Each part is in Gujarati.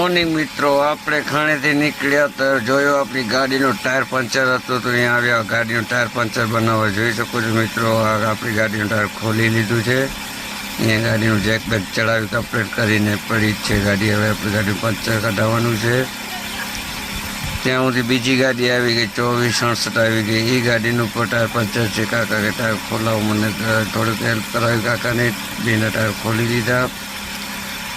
મોર્નિંગ મિત્રો, આપણે ખાણેથી નીકળ્યા તો જોયો આપણી ગાડીનું ટાયર પંચર હતું, તો અહીંયા આવ્યા ગાડીનું ટાયર પંચર બનાવવા. જોઈ શકો છો મિત્રો, આપણી ગાડીનું ટાયર ખોલી લીધું છે. અહીંયા ગાડીનું જેક બેક ચડાવી કમ્પ્લીટ કરીને પડી જ છે ગાડી. હવે આપણી ગાડીનું પંચર કઢાવવાનું છે. ત્યાં સુધી બીજી ગાડી આવી ગઈ 2468 આવી ગઈ. એ ગાડીનું પણ ટાયર પંચર છે. કાકા કે ટાયર ખોલાવો, મને થોડુંક હેલ્પ કરાવી કાકાને. બેના ટાયર ખોલી દીધા.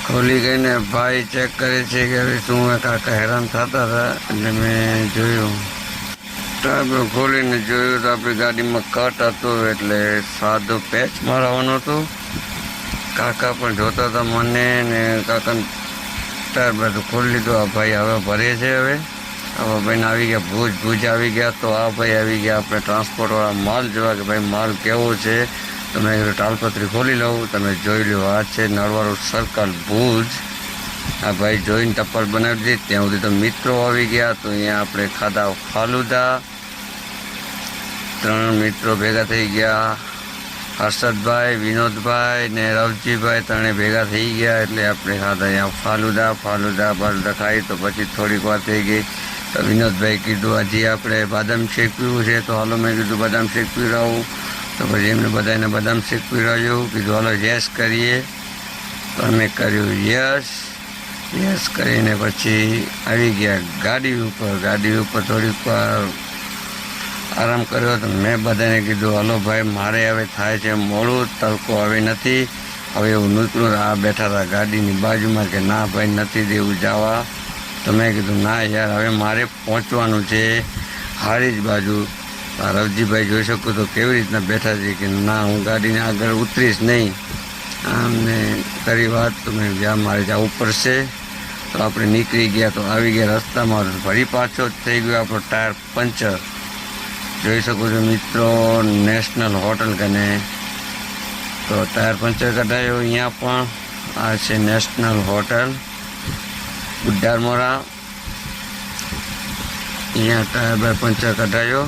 ખોલી ગઈને ભાઈ ચેક કરે છે કે હવે શું કાકા હેરાન થતા હતા. એટલે મેં જોયું, ટાયર ખોલીને જોયું તો આપણી ગાડીમાં કટ હતો, એટલે સાદો પેચ મારવાનું હતું. કાકા પણ જોતા હતા મને, ને કાકાને ટાયર બધું ખોલી લીધું. આ ભાઈ હવે ભરે છે. હવે ભાઈને આવી ગયા ભુજ આવી ગયા. તો આ ભાઈ આવી ગયા આપણે ટ્રાન્સપોર્ટવાળા માલ જોવા કે ભાઈ માલ કેવો છે. તો મેં કીધું તાલપત્રી ખોલી લઉં, તમે જોઈ લો. આ છે નળવાળું સર્કલ ભુજ. આ ભાઈ જોઈને ટપ્પર બનાવી દીધી. ત્યાં સુધી તો મિત્રો આવી ગયા. તો અહીંયા આપણે ખાધા ફાલુદા. 3 મિત્રો ભેગા થઈ ગયા. હર્ષદભાઈ, વિનોદભાઈ ને રવજીભાઈ ત્રણે ભેગા થઈ ગયા. એટલે આપણે ખાધા અહીંયા ફાલુદા ખાઈ. તો પછી થોડીક વાર થઈ ગઈ તો વિનોદભાઈ કીધું હજી આપણે બદામ શેક પીવું છે. તો હાલો, મેં કીધું બદામ શેક પીવડાવું. તો પછી એમને બધાને બદામ શેક પીવડાવ્યું. કીધું હાલો યસ કરીએ. તો અમે કર્યું યસ કરીને પછી આવી ગયા ગાડી ઉપર. થોડીક વાર આરામ કર્યો. તો મેં બધાને કીધું હાલો ભાઈ, મારે હવે થાય છે મોડું, તડકો હવે નથી. હવે એવું નીકળું. આ બેઠા હતા ગાડીની બાજુમાં કે ના ભાઈ નથી દેવું જવા. તો મેં કીધું ના યાર, હવે મારે પહોંચવાનું છે હારીજ બાજુ. રવજીભાઈ જોઈ શકું તો કેવી રીતના બેઠા છે કે ના હું ગાડીને આગળ ઉતરીશ નહીં. અમને કરી વાત. તો મેં જ્યાં મારે જવું પડશે. તો આપણે નીકળી ગયા. તો આવી ગયા રસ્તામાં. ફરી પાછો થઈ ગયો આપણો ટાયર પંચર. જોઈ શકો છો મિત્રો, નેશનલ હોટલ કને. તો ટાયર પંચર કઢાયો. અહીંયા પણ આ છે નેશનલ હોટલ ગુડ્ડારમોરા. અહીંયા ટાયર પંચર કઢાયો.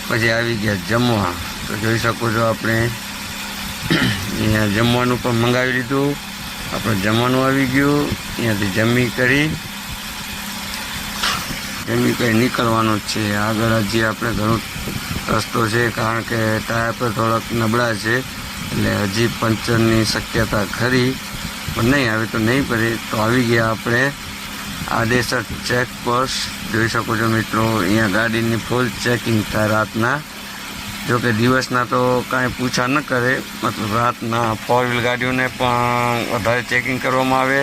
પછી આવી ગયા જમવા. તો જોઈ શકો છો આપણે અહીંયા જમવાનું પણ મંગાવી લીધું. આપણે જમવાનું આવી ગયું. અહીંયાથી જમી કરી નીકળવાનું જ છે. આગળ હજી આપણે ઘણો રસ્તો છે, કારણ કે ટાયર પર થોડાક નબળા છે. એટલે હજી પંચરની શક્યતા ખરી, પણ નહીં આવે તો નહીં પડે. તો આવી ગયા આપણે આદેસર ચેકપોસ્ટ. જોઈ શકો છો મિત્રો, અહીંયા ગાડીની ફૂલ ચેકિંગ થાય રાતના. જોકે દિવસના તો કાંઈ પૂછા ન કરે, મતલબ રાતના 4 વ્હીલ ગાડીઓને પણ વધારે ચેકિંગ કરવામાં આવે.